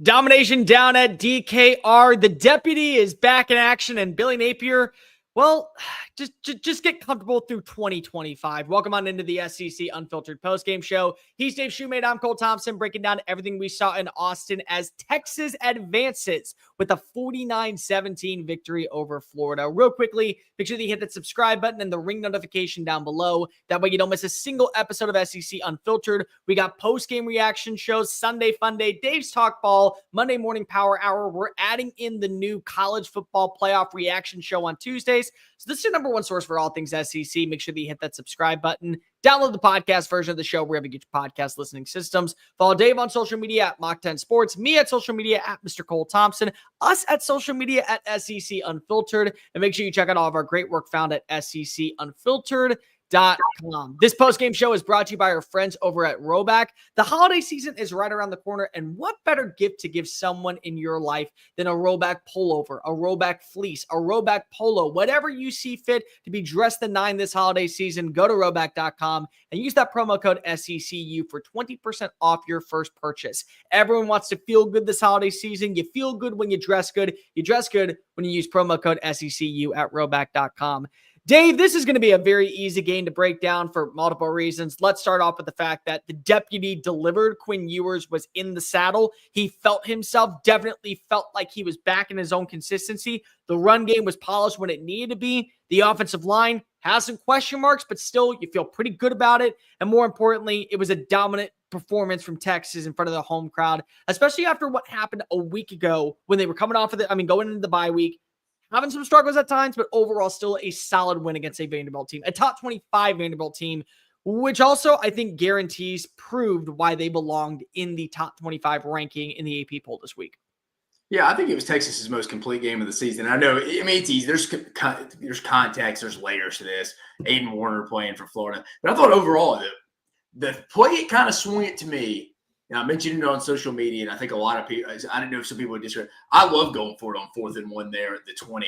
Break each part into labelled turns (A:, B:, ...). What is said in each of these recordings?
A: Domination down at DKR. The deputy is back in action, and Billy Napier, well, just get comfortable through 2025. Welcome on into the SEC Unfiltered postgame show. He's Dave Shumate. I'm Cole Thompson, breaking down everything we saw in Austin as Texas advances with a 49-17 victory over Florida. Real quickly, make sure that you hit that subscribe button and the ring notification down below. That way you don't miss a single episode of SEC Unfiltered. We got postgame reaction shows, Sunday Fun Day, Dave's Talk Ball, Monday Morning Power Hour. We're adding in the new college football playoff reaction show on Tuesdays. So this is your number one source for all things SEC. Make sure that you hit that subscribe button. Download the podcast version of the show wherever you get your podcast listening systems. Follow Dave on social media at Mach10 Sports, me at social media at Mr. Cole Thompson, us at social media at SEC Unfiltered, and make sure you check out all of our great work found at SECUnfiltered.com. This postgame show is brought to you by our friends over at Roback. The holiday season is right around the corner, and what better gift to give someone in your life than a Roback pullover, a Roback fleece, a Roback polo, whatever you see fit to be dressed the nine this holiday season. Go to Roback.com and use that promo code SECU for 20% off your first purchase. Everyone wants to feel good this holiday season. You feel good when you dress good. You dress good when you use promo code SECU at Roback.com. Dave, this is going to be a very easy game to break down for multiple reasons. Let's start off with the fact that the deputy delivered. Quinn Ewers was in the saddle. He felt himself, definitely felt like he was back in his own consistency. The run game was polished when it needed to be. The offensive line has some question marks, but still you feel pretty good about it. And more importantly, it was a dominant performance from Texas in front of the home crowd, especially after what happened a week ago when they were coming off of going into the bye week. Having some struggles at times, but overall still a solid win against a Vanderbilt team, a top 25 Vanderbilt team, which also I think guarantees proved why they belonged in the top 25 ranking in the AP poll this week.
B: Yeah, I think it was Texas's most complete game of the season. I know, it's easy. There's context, there's layers to this. Aiden Warner playing for Florida. But I thought overall, the play it kind of swung it to me. Now, I mentioned it on social media, and I think a lot of people – I don't know if some people would disagree. I love going for it on 4th and 1 there at the 20.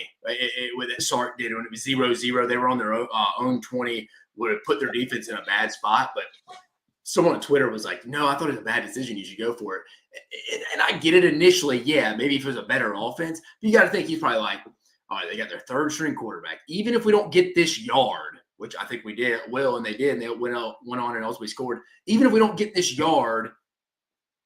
B: What that Sark did when it was 0-0. They were on their own 20, would have put their defense in a bad spot. But someone on Twitter was like, no, I thought it was a bad decision. You should go for it. And I get it initially. Yeah, maybe if it was a better offense. You got to think he's probably like, all right, they got their third-string quarterback. Even if we don't get this yard, which I think we will, and they did, and they went on and ultimately scored. Even if we don't get this yard –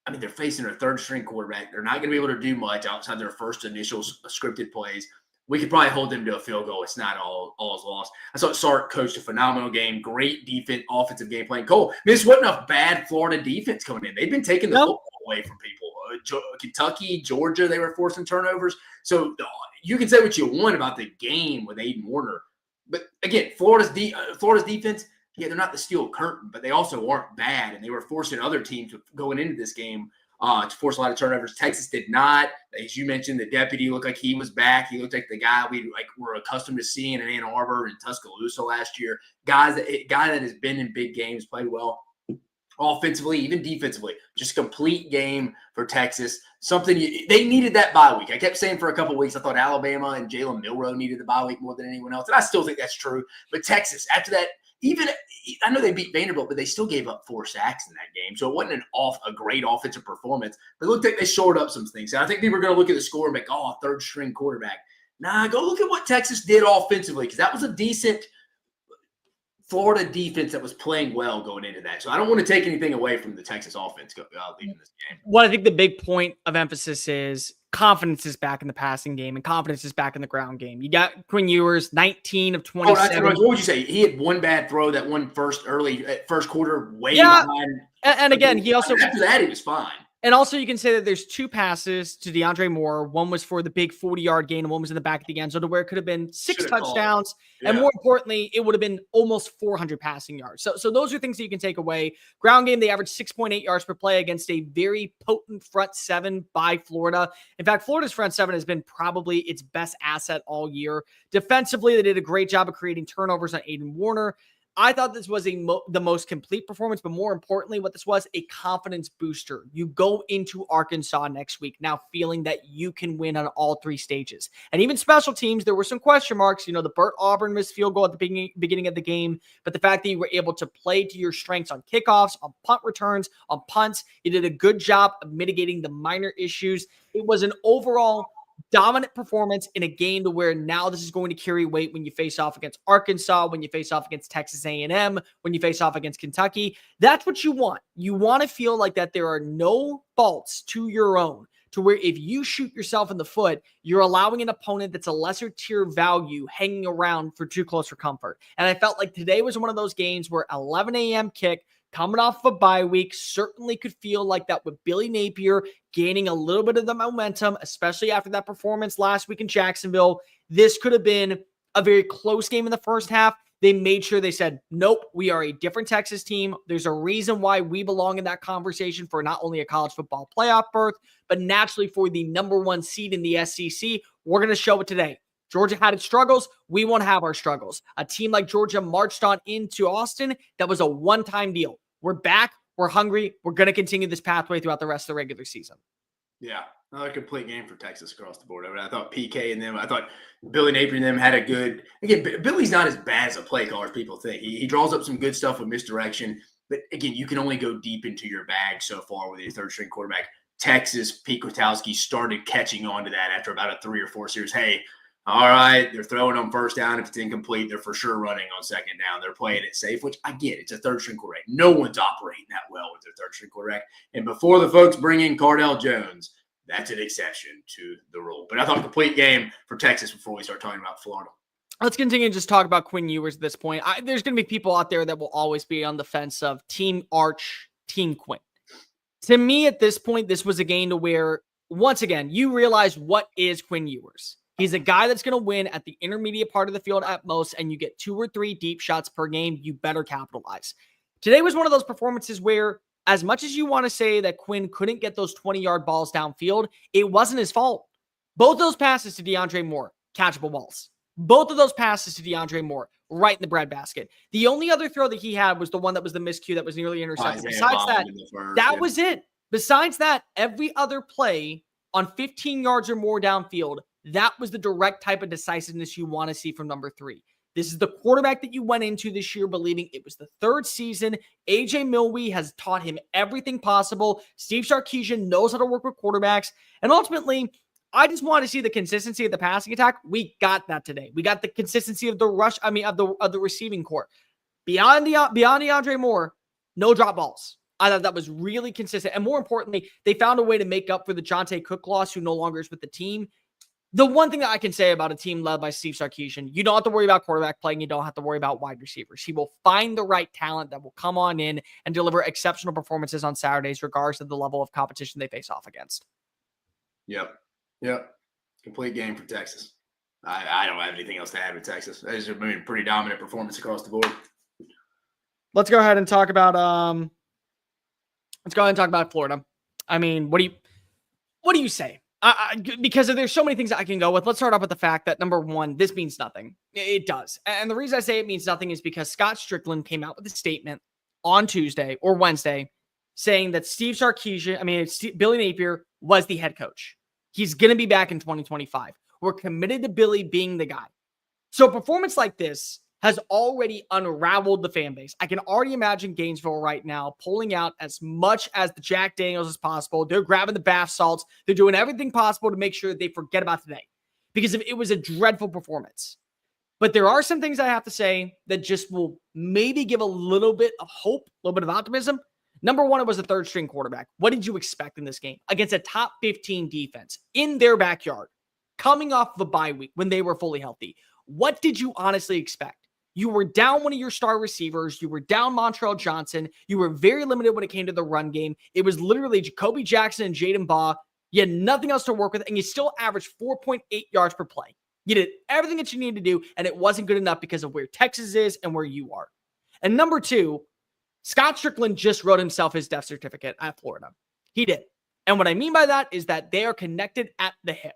B: I mean, they're facing their third-string quarterback. They're not going to be able to do much outside their first initial scripted plays. We could probably hold them to a field goal. It's not all is lost. I thought Sark coached a phenomenal game, great defense, offensive game plan. Cole, this wasn't a bad Florida defense coming in. They've been taking the football away from people. Kentucky, Georgia, they were forcing turnovers. So you can say what you want about the game with Aiden Warner. But, again, Florida's defense – yeah, they're not the steel curtain, but they also aren't bad, and they were forcing other teams going into this game to force a lot of turnovers. Texas did not. As you mentioned, the deputy looked like he was back. He looked like the guy we were accustomed to seeing in Ann Arbor and Tuscaloosa last year. Guy that has been in big games, played well offensively, even defensively. Just a complete game for Texas. Something they needed that bye week. I kept saying for a couple of weeks, I thought Alabama and Jalen Milroe needed the bye week more than anyone else, and I still think that's true. But Texas, after that, even I know they beat Vanderbilt, but they still gave up 4 sacks in that game. So it wasn't a great offensive performance. But it looked like they shored up some things. And I think people are going to look at the score and be like, oh, third-string quarterback. Nah, go look at what Texas did offensively, because that was a decent Florida defense that was playing well going into that. So I don't want to take anything away from the Texas offense leaving this game.
A: Well, I think the big point of emphasis is confidence is back in the passing game and confidence is back in the ground game. You got Quinn Ewers, 19 of 27.
B: What would you say? He had one bad throw that one first quarter way behind.
A: And again, he also –
B: after that, he was fine.
A: And also you can say that there's 2 passes to DeAndre Moore. One was for the big 40-yard gain, and one was in the back of the end zone to where it could have been 6 touchdowns. Yeah. And more importantly, it would have been almost 400 passing yards. So those are things that you can take away. Ground game, they averaged 6.8 yards per play against a very potent front 7 by Florida. In fact, Florida's front 7 has been probably its best asset all year. Defensively, they did a great job of creating turnovers on Aiden Warner. I thought this was the most complete performance, but more importantly, what this was, a confidence booster. You go into Arkansas next week now feeling that you can win on all three stages. And even special teams, there were some question marks. The Burt Auburn missed field goal at the beginning of the game, but the fact that you were able to play to your strengths on kickoffs, on punt returns, on punts, you did a good job of mitigating the minor issues. It was an overall dominant performance in a game to where now this is going to carry weight when you face off against Arkansas, when you face off against Texas A&M, when you face off against Kentucky. That's what you want. You want to feel like that there are no faults to your own, to where if you shoot yourself in the foot, you're allowing an opponent that's a lesser tier value hanging around for too close for comfort. And I felt like today was one of those games where 11 a.m. kick, coming off of a bye week, certainly could feel like that with Billy Napier gaining a little bit of the momentum, especially after that performance last week in Jacksonville. This could have been a very close game in the first half. They made sure they said, nope, we are a different Texas team. There's a reason why we belong in that conversation for not only a college football playoff berth, but naturally for the number one seed in the SEC. We're going to show it today. Georgia had its struggles. We won't have our struggles. A team like Georgia marched on into Austin. That was a one-time deal. We're back. We're hungry. We're going to continue this pathway throughout the rest of the regular season.
B: Yeah, another complete game for Texas across the board. I thought PK and them, I thought Billy Napier and them had a good – again, Billy's not as bad as a play caller as people think. He draws up some good stuff with misdirection. But, again, you can only go deep into your bag so far with your third-string quarterback. Texas, Pete Kwiatkowski started catching on to that after about a 3 or 4 series. Hey, all right, they're throwing on first down. If it's incomplete, they're for sure running on second down. They're playing it safe, which I get. It's a third-string quarterback. No one's operating that well with their third-string quarterback. And before the folks bring in Cardell Jones, that's an exception to the rule. But I thought a complete game for Texas before we start talking about Florida.
A: Let's continue to just talk about Quinn Ewers at this point. There's going to be people out there that will always be on the fence of Team Arch, Team Quinn. To me, at this point, this was a game to where, once again, you realize what is Quinn Ewers. He's a guy that's going to win at the intermediate part of the field at most, and you get 2 or 3 deep shots per game. You better capitalize. Today was one of those performances where, as much as you want to say that Quinn couldn't get those 20-yard balls downfield, it wasn't his fault. Both those passes to DeAndre Moore, catchable balls. Both of those passes to DeAndre Moore, right in the breadbasket. The only other throw that he had was the one that was the miscue that was nearly intercepted. Besides that, that was it. Besides that, every other play on 15 yards or more downfield, that was the direct type of decisiveness you want to see from number 3. This is the quarterback that you went into this year believing it was the 3rd season. AJ Milwee has taught him everything possible. Steve Sarkisian knows how to work with quarterbacks. And ultimately, I just want to see the consistency of the passing attack. We got that today. We got the consistency of the rush, of the receiving core. Beyond DeAndre Moore, no drop balls. I thought that was really consistent. And more importantly, they found a way to make up for the Jonte Cook loss, who no longer is with the team. The one thing that I can say about a team led by Steve Sarkisian, you don't have to worry about quarterback playing. You don't have to worry about wide receivers. He will find the right talent that will come on in and deliver exceptional performances on Saturdays, regardless of the level of competition they face off against.
B: Yep. Complete game for Texas. I don't have anything else to add with Texas. It's a pretty dominant performance across the board.
A: Let's go ahead and talk about Florida. I mean, what do you say? Because there's so many things that I can go with. Let's start off with the fact that, number one, this means nothing. It does. And the reason I say it means nothing is because Scott Strickland came out with a statement on Tuesday or Wednesday saying that Billy Napier was the head coach. He's going to be back in 2025. We're committed to Billy being the guy. So a performance like this has already unraveled the fan base. I can already imagine Gainesville right now pulling out as much as the Jack Daniels as possible. They're grabbing the bath salts. They're doing everything possible to make sure they forget about today, because it was a dreadful performance. But there are some things I have to say that just will maybe give a little bit of hope, a little bit of optimism. Number one, it was a 3rd-string quarterback. What did you expect in this game against a top 15 defense in their backyard, coming off the bye week when they were fully healthy? What did you honestly expect? You were down one of your star receivers. You were down Montrell Johnson. You were very limited when it came to the run game. It was literally Jacoby Jackson and Jaden Baugh. You had nothing else to work with, and you still averaged 4.8 yards per play. You did everything that you needed to do, and it wasn't good enough because of where Texas is and where you are. And number two, Scott Strickland just wrote himself his death certificate at Florida. He did. And what I mean by that is that they are connected at the hip.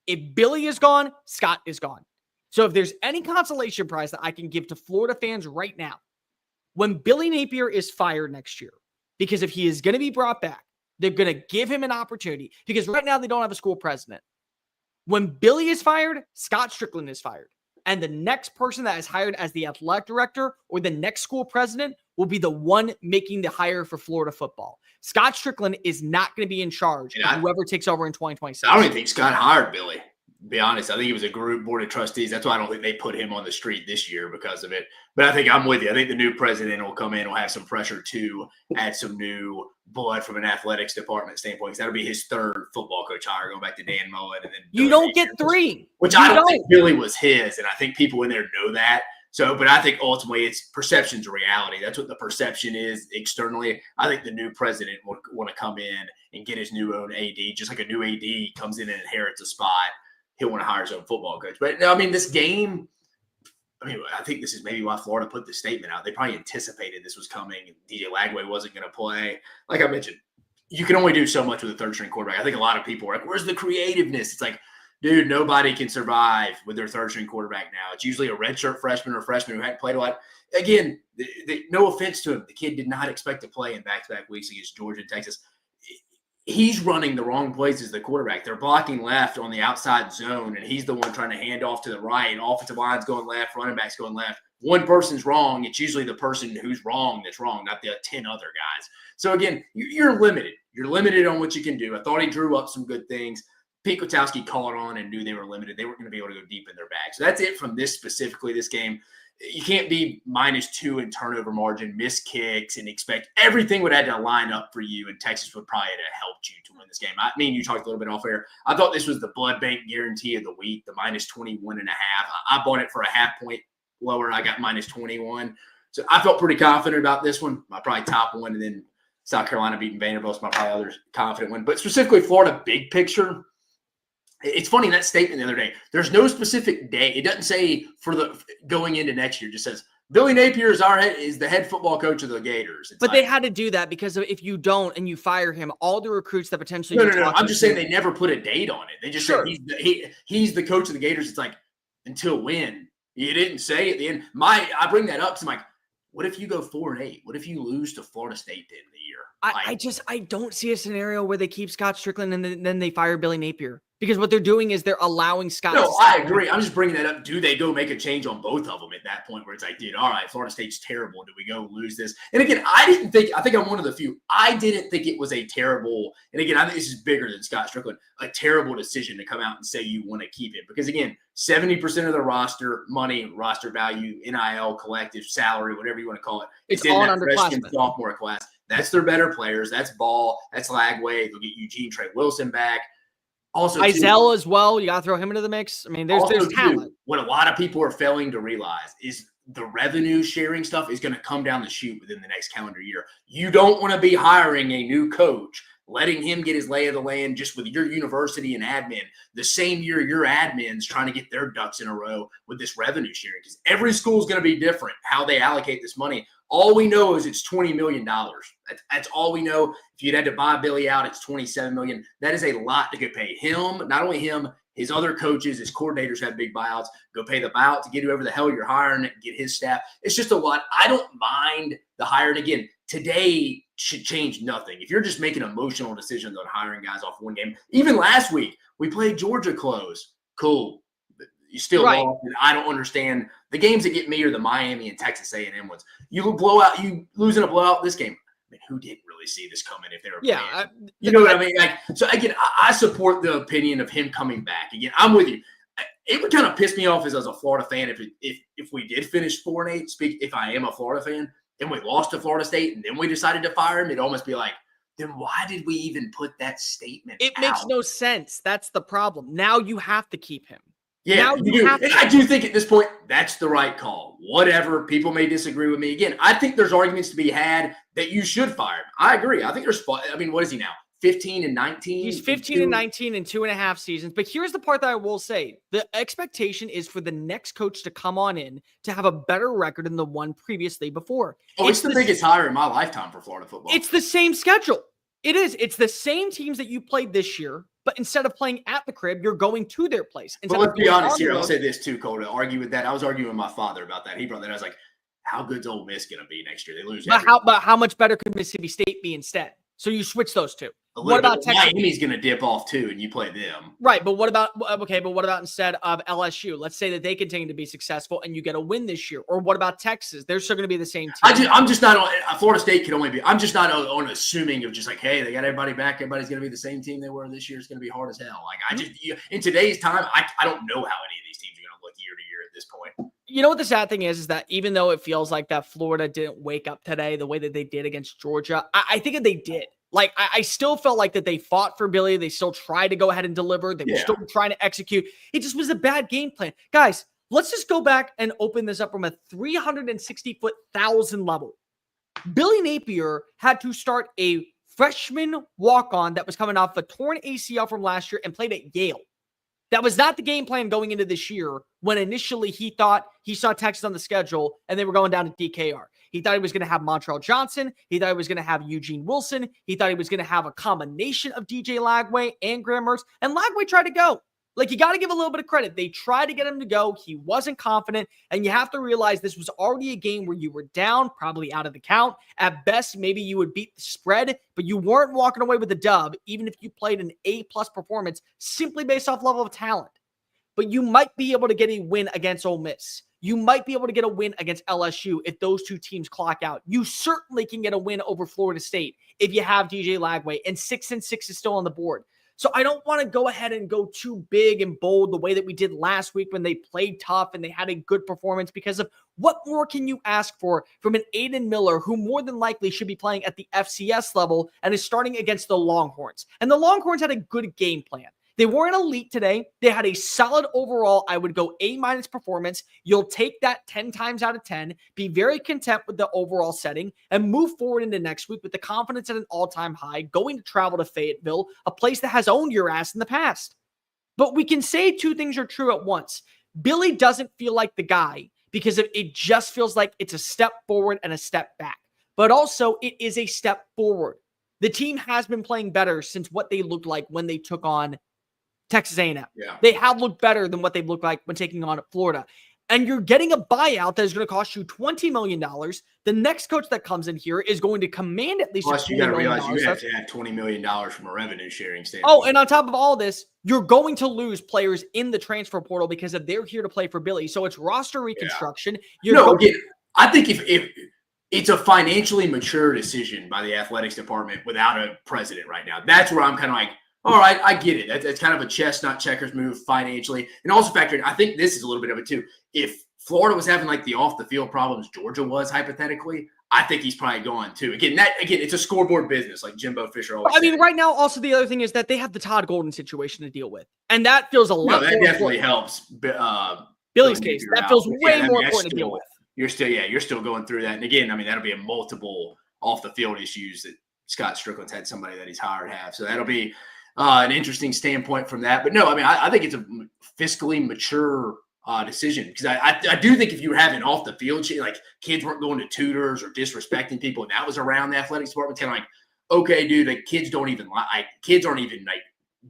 A: If Billy is gone, Scott is gone. So if there's any consolation prize that I can give to Florida fans right now, when Billy Napier is fired next year, because if he is going to be brought back, they're going to give him an opportunity because right now they don't have a school president. When Billy is fired, Scott Strickland is fired. And the next person that is hired as the athletic director or the next school president will be the one making the hire for Florida football. Scott Strickland is not going to be in charge of whoever takes over in 2026.
B: I don't even think Scott hired Billy. To be honest, I think it was a group board of trustees. That's why I don't think they put him on the street this year because of it. But I think I'm with you. I think the new president will come in, will have some pressure to add some new blood from an athletics department standpoint. Because that'll be his third football coach hire, going back to Dan Mullen. And then
A: you don't get three.
B: Which I don't think Billy was his. And I think people in there know that. So, but I think ultimately it's perception's reality. That's what the perception is externally. I think the new president will want to come in and get his new own AD, just like a new AD comes in and inherits a spot. He'll want to hire his own football coach. But no, I mean, this game, I think this is maybe why Florida put the statement out. They probably anticipated this was coming. DJ Lagway wasn't going to play. Like I mentioned, you can only do so much with a third-string quarterback. I think a lot of people are like, where's the creativeness? It's like, dude, nobody can survive with their third-string quarterback now. It's usually a redshirt freshman or freshman who hadn't played a lot. Again, no offense to him. The kid did not expect to play in back-to-back weeks against Georgia and Texas. He's running the wrong place as the quarterback. They're blocking left on the outside zone, and he's the one trying to hand off to the right. And offensive line's going left, running back's going left. One person's wrong. It's usually the person who's wrong that's wrong, not the 10 other guys. So, again, you're limited. You're limited on what you can do. I thought he drew up some good things. Pete Kwiatkowski called on and knew they were limited. They weren't going to be able to go deep in their bag. So that's it from this game. You can't be -2 in turnover margin, miss kicks, and expect everything would have to line up for you, and Texas would probably have helped you to win this game. I mean, you talked a little bit off air. I thought this was the blood bank guarantee of the week, the -21.5. I bought it for a half point lower. I got -21. So I felt pretty confident about this one. My probably top one, and then South Carolina beating Vanderbilt's my probably other confident one. But specifically Florida big picture, it's funny, that statement the other day, there's no specific day. It doesn't say for the going into next year. It just says Billy Napier is the head football coach of the Gators.
A: But they had to do that because if you don't and you fire him, all the recruits that potentially
B: No. I'm just saying they never put a date on it. They just said he's the coach of the Gators. It's like, until when? You didn't say at the end. I bring that up because I'm like, what if you go 4-8? What if you lose to Florida State at the end of the year?
A: I don't see a scenario where they keep Scott Strickland and then they fire Billy Napier. Because what they're doing is they're allowing Scott.
B: No, I agree. I'm just bringing that up. Do they go make a change on both of them at that point where it's like, dude, all right, Florida State's terrible. Do we go lose this? And again, I think I'm one of the few. I didn't think it was a terrible, and again, I think this is bigger than Scott Strickland, a terrible decision to come out and say you want to keep it. Because again, 70% of the roster, money, roster value, NIL, collective, salary, whatever you want to call it,
A: it's
B: in
A: all
B: that
A: underclassmen.
B: freshman sophomore class. That's their better players. That's Ball. That's Lagway. They'll get Eugene Trey Wilson back. Also,
A: Izell as well. You got to throw him into the mix. I mean, there's talent.
B: What a lot of people are failing to realize is the revenue sharing stuff is going to come down the chute within the next calendar year. You don't want to be hiring a new coach, letting him get his lay of the land just with your university and admin the same year your admin's trying to get their ducks in a row with this revenue sharing, because every school is going to be different how they allocate this money. All we know is it's $20 million. That's all we know. If you'd had to buy Billy out, it's $27 million. That is a lot to go pay him. Not only him, his other coaches, his coordinators have big buyouts. Go pay the buyout to get whoever the hell you're hiring, get his staff. It's just a lot. I don't mind the hiring. Again, today should change nothing. If you're just making emotional decisions on hiring guys off one game, even last week, we played Georgia close. Cool. You still lost, and I don't understand. The games that get me are the Miami and Texas A&M ones. You lose in a blowout this game. I mean, who didn't really see this coming if they were playing? You know what I mean? So again, I support the opinion of him coming back. Again, I'm with you. It would kind of piss me off as a Florida fan if we did finish 4-8. If I am a Florida fan and we lost to Florida State and then we decided to fire him, it'd almost be like, then why did we even put that statement out?
A: Makes no sense. That's the problem. Now you have to keep him.
B: Yeah, I do think at this point, that's the right call. Whatever, people may disagree with me. Again, I think there's arguments to be had that you should fire him. I agree. I think what is he now? 15-19?
A: He's 15-19 in 2.5 seasons. But here's the part that I will say. The expectation is for the next coach to come on in to have a better record than the one previously before.
B: Oh, it's the biggest hire in my lifetime for Florida football.
A: It's the same schedule. It is. It's the same teams that you played this year. But instead of playing at the crib, you're going to their place.
B: But let's be honest here. I'll say this too, Cole, to argue with that. I was arguing with my father about that. He brought that. I was like, how good's Ole Miss going to be next year? They lose.
A: But how much better could Mississippi State be instead? So you switch those two.
B: What about Texas? Miami's going to dip off too, and you play them.
A: Right, but what about instead of LSU? Let's say that they continue to be successful and you get a win this year. Or what about Texas? They're still going to be the same team.
B: I'm just not on Florida State can only be. I'm just not on assuming of just like, hey, they got everybody back. Everybody's going to be the same team they were this year. It's going to be hard as hell. Like in today's time, I don't know how any of these teams are going to look year to year at this point.
A: You know what the sad thing is that even though it feels like that Florida didn't wake up today the way that they did against Georgia, I think that they did. Like, I still felt like that they fought for Billy. They still tried to go ahead and deliver. They were still trying to execute. It just was a bad game plan. Guys, let's just go back and open this up from a 360-foot thousand level. Billy Napier had to start a freshman walk-on that was coming off a torn ACL from last year and played at Yale. That was not the game plan going into this year when initially he thought he saw Texas on the schedule and they were going down to DKR. He thought he was going to have Montreal Johnson. He thought he was going to have Eugene Wilson. He thought he was going to have a combination of DJ Lagway and Graham Mertz. And Lagway tried to go. Like, you got to give a little bit of credit. They tried to get him to go. He wasn't confident. And you have to realize this was already a game where you were down, probably out of the count. At best, maybe you would beat the spread, but you weren't walking away with a dub, even if you played an A-plus performance simply based off level of talent. But you might be able to get a win against Ole Miss. You might be able to get a win against LSU if those two teams clock out. You certainly can get a win over Florida State if you have DJ Lagway, and 6-6 is still on the board. So I don't want to go ahead and go too big and bold the way that we did last week when they played tough and they had a good performance, because of what more can you ask for from an Aiden Miller who more than likely should be playing at the FCS level and is starting against the Longhorns. And the Longhorns had a good game plan. They weren't elite today. They had a solid overall, I would go A- performance. You'll take that 10 times out of 10, be very content with the overall setting, and move forward into next week with the confidence at an all-time high, going to travel to Fayetteville, a place that has owned your ass in the past. But we can say two things are true at once. Billy doesn't feel like the guy because it just feels like it's a step forward and a step back. But also, it is a step forward. The team has been playing better since what they looked like when they took on Texas A&M.
B: Yeah.
A: They have looked better than what they've looked like when taking on Florida. And you're getting a buyout that is going to cost you $20 million. The next coach that comes in here is going to command at least
B: Plus, you got to realize you have to have $20 million from a revenue sharing standpoint.
A: Oh, and on top of all this, you're going to lose players in the transfer portal because of they're here to play for Billy. So it's roster reconstruction.
B: Yeah. I think if it's a financially mature decision by the athletics department without a president right now. That's where I'm kind of like, all right, I get it. That's kind of a chess, not checkers move financially. And also factoring, I think this is a little bit of it too. If Florida was having like the off the field problems Georgia was hypothetically, I think he's probably going too. Again, it's a scoreboard business, like Jimbo Fisher always said.
A: Right now, also the other thing is that they have the Todd Golden situation to deal with. And that feels a lot
B: that definitely helps.
A: Billy's case, that feels way more important to deal with.
B: You're still going through that. And again, that'll be a multiple off the field issues that Scott Strickland's had somebody that he's hired have. So that'll be an interesting standpoint from that. But no, I think it's a fiscally mature decision, because I do think if you were having off the field shit, like kids weren't going to tutors or disrespecting people, and that was around the athletics department, kind of like, okay, dude, like kids aren't even like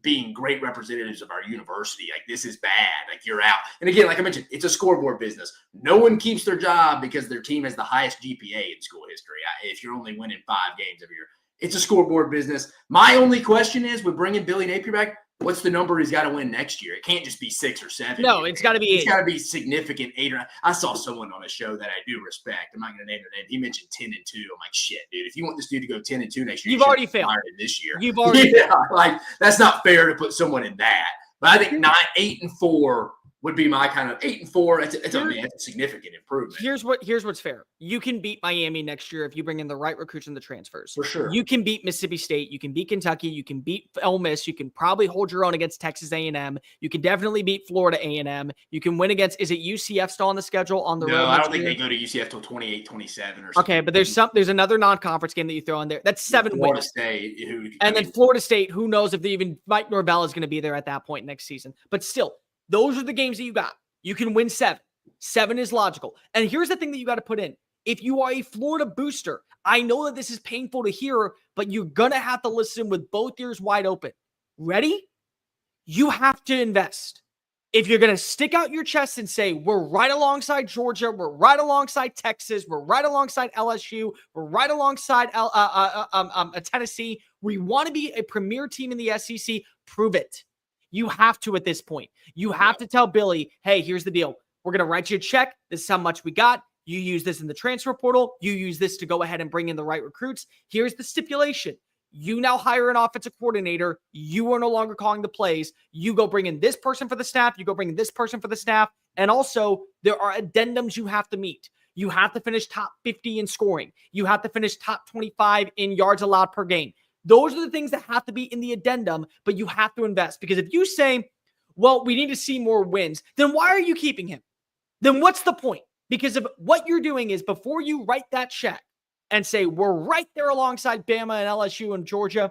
B: being great representatives of our university. Like, this is bad. Like, you're out. And again, like I mentioned, it's a scoreboard business. No one keeps their job because their team has the highest GPA in school history. If you're only winning 5 games every year, it's a scoreboard business. My only question is, with bringing Billy Napier back, what's the number he's got to win next year? It can't just be 6 or 7.
A: No, it's got to be 8.
B: It's got to be significant 8 or 9. I saw someone on a show that I do respect. I'm not going to name their name. He mentioned 10-2. I'm like, shit, dude. If you want this dude to go 10-2 next year,
A: you've already failed
B: this year.
A: You've already failed.
B: Like, that's not fair to put someone in that. But I think 8-4 would be my kind of 8-4. It's a significant improvement.
A: Here's what's fair. You can beat Miami next year if you bring in the right recruits and the transfers.
B: For sure.
A: You can beat Mississippi State. You can beat Kentucky. You can beat Ole Miss. You can probably hold your own against Texas A&M. You can definitely beat Florida A&M. You can win against, is it UCF still on the schedule on the road?
B: No, I don't think they go to UCF till 28-27 or something.
A: Okay, but there's another non-conference game that you throw in there. That's 7
B: Florida
A: wins.
B: State.
A: Then Florida State, who knows if even Mike Norvell is going to be there at that point next season. But still, those are the games that you got. You can win 7. 7 is logical. And here's the thing that you got to put in. If you are a Florida booster, I know that this is painful to hear, but you're going to have to listen with both ears wide open. Ready? You have to invest. if you're going to stick out your chest and say, we're right alongside Georgia, we're right alongside Texas, we're right alongside LSU, we're right alongside Tennessee, we want to be a premier team in the SEC, prove it. You have to at this point. You have to tell Billy, hey, here's the deal. We're going to write you a check. This is how much we got. You use this in the transfer portal. You use this to go ahead and bring in the right recruits. Here's the stipulation. You now hire an offensive coordinator. You are no longer calling the plays. You go bring in this person for the staff. You go bring in this person for the staff. And also, there are addendums you have to meet. You have to finish top 50 in scoring. You have to finish top 25 in yards allowed per game. Those are the things that have to be in the addendum, but you have to invest. Because if you say, well, we need to see more wins, then why are you keeping him? Then what's the point? Because of what you're doing is before you write that check and say, we're right there alongside Bama and LSU and Georgia,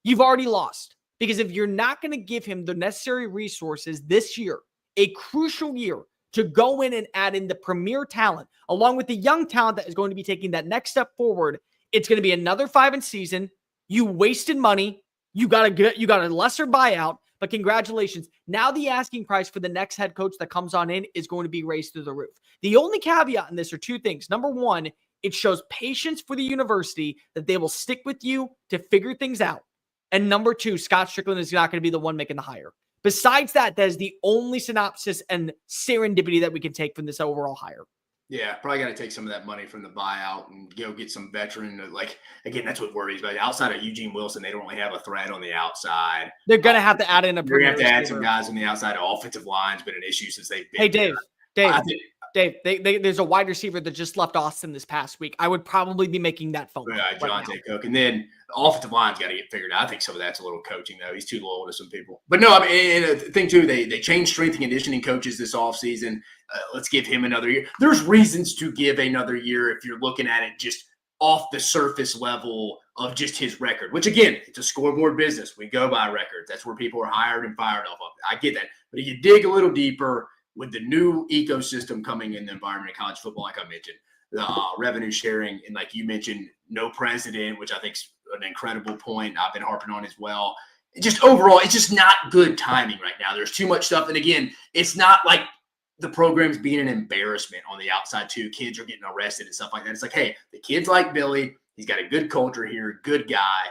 A: you've already lost. Because if you're not going to give him the necessary resources this year, a crucial year to go in and add in the premier talent, along with the young talent that is going to be taking that next step forward, it's going to be another 5-and season. You wasted money. You got a lesser buyout, but congratulations. Now the asking price for the next head coach that comes on in is going to be raised through the roof. The only caveat in this are two things. Number one, it shows patience for the university that they will stick with you to figure things out. And number two, Scott Strickland is not going to be the one making the hire. Besides that, that is the only synopsis and serendipity that we can take from this overall hire.
B: Yeah, probably got to take some of that money from the buyout and go get some veteran. Like, again, that's what worries me. Outside of Eugene Wilson, they don't really have a threat on the outside.
A: They're going to have to add in a
B: You're going to have to add some guys on the outside. Offensive line's been an issue since they've been
A: Dave, there's a wide receiver that just left Austin this past week. I would probably be making that phone call.
B: Yeah, Jonte Cook. And then the offensive line's got to get figured out. I think some of that's a little coaching, though. He's too loyal to some people. But no, I mean, and the thing, too, they changed strength and conditioning coaches this offseason. Let's give him another year. There's reasons to give another year if you're looking at it just off the surface level of just his record, which, again, it's a scoreboard business. We go by records. That's where people are hired and fired off of. I get that. But if you dig a little deeper, with the new ecosystem coming in the environment of college football, like I mentioned, the revenue sharing, and like you mentioned, no president, which I think is an incredible point I've been harping on as well. Just overall, it's just not good timing right now. There's too much stuff. And again, it's not like the program's being an embarrassment on the outside too. Kids are getting arrested and stuff like that. It's like, hey, the kid's like Billy. He's got a good culture here, good guy.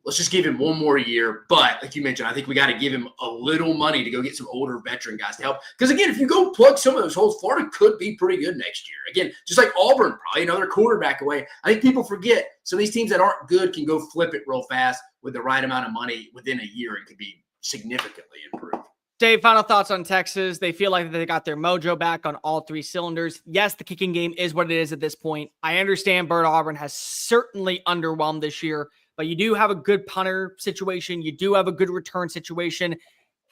B: Let's just give him one more year. But like you mentioned, I think we got to give him a little money to go get some older veteran guys to help. Because again, if you go plug some of those holes, Florida could be pretty good next year. Again, just like Auburn, probably another quarterback away. I think people forget some of these teams that aren't good can go flip it real fast with the right amount of money within a year and could be significantly improved.
A: Dave, final thoughts on Texas. They feel like they got their mojo back on all three cylinders. Yes, the kicking game is what it is at this point. I understand Bert Auburn has certainly underwhelmed this year, but you do have a good punter situation. You do have a good return situation.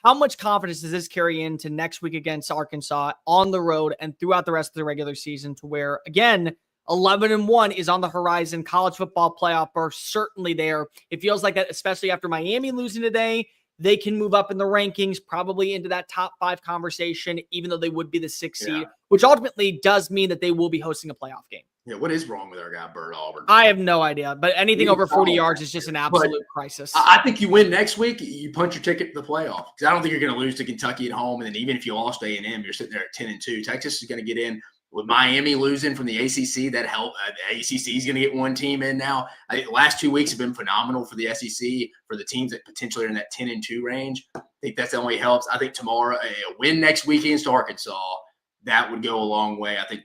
A: How much confidence does this carry into next week against Arkansas on the road and throughout the rest of the regular season to where, again, 11-1 is on the horizon. College football playoff berth certainly there. It feels like that, especially after Miami losing today. They can move up in the rankings, probably into that top 5 conversation, even though they would be the 6th seed, which ultimately does mean that they will be hosting a playoff game.
B: Yeah, what is wrong with our guy, Bert Auburn?
A: I have no idea, but anything over 40 yards is just an absolute crisis.
B: I think you win next week, you punch your ticket to the playoff. Because I don't think you're going to lose to Kentucky at home, and then even if you lost A&M, you're sitting there at 10-2. Texas is going to get in. With Miami losing from the ACC, that helped. The ACC is going to get one team in now. I think the last 2 weeks have been phenomenal for the SEC, for the teams that potentially are in that 10-2 range. I think that's only helps. I think tomorrow, a win next week against Arkansas, that would go a long way. I think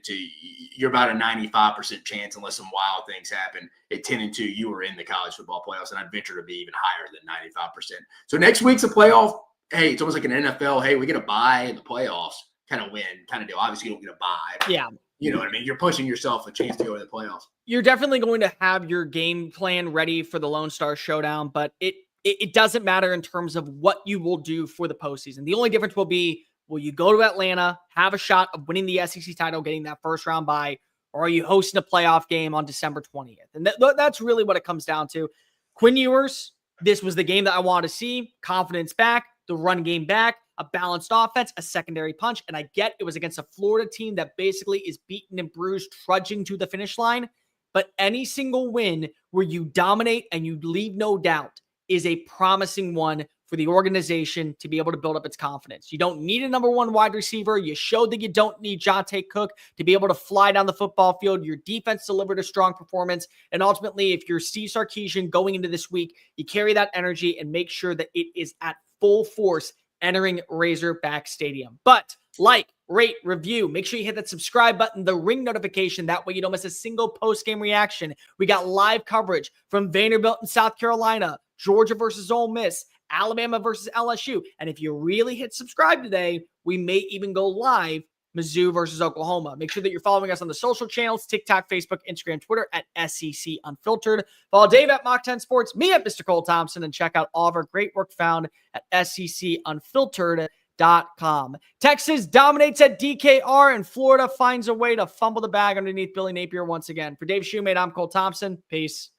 B: you're about a 95% chance, unless some wild things happen. At 10-2, you were in the college football playoffs, and I'd venture to be even higher than 95%. So next week's a playoff. Hey, it's almost like an NFL. Hey, we get a bye in the playoffs. Kind of win, kind of deal. Obviously, you don't get a bye.
A: Yeah.
B: You know what I mean? You're pushing yourself a chance to go to the playoffs.
A: You're definitely going to have your game plan ready for the Lone Star Showdown, but it doesn't matter in terms of what you will do for the postseason. The only difference will be, will you go to Atlanta, have a shot of winning the SEC title, getting that first round bye, or are you hosting a playoff game on December 20th? And that's really what it comes down to. Quinn Ewers, this was the game that I wanted to see. Confidence back, the run game back, a balanced offense, a secondary punch. And I get it was against a Florida team that basically is beaten and bruised, trudging to the finish line. But any single win where you dominate and you leave no doubt is a promising one for for the organization to be able to build up its confidence. You don't need a number one wide receiver. You showed that you don't need Jonte Cook to be able to fly down the football field. Your defense delivered a strong performance. And ultimately, if you're Steve Sarkisian going into this week, you carry that energy and make sure that it is at full force entering Razorback Stadium. But like, rate, review. Make sure you hit that subscribe button, the ring notification. That way you don't miss a single post-game reaction. We got live coverage from Vanderbilt in South Carolina, Georgia versus Ole Miss, Alabama versus LSU. And if you really hit subscribe today, we may even go live Mizzou versus Oklahoma. Make sure that you're following us on the social channels, TikTok, Facebook, Instagram, Twitter at SEC Unfiltered. Follow Dave at Mock 10 Sports, me at Mr. Cole Thompson, and check out all of our great work found at SECUnfiltered.com. Texas dominates at DKR, and Florida finds a way to fumble the bag underneath Billy Napier once again. For Dave Shumate, I'm Cole Thompson. Peace.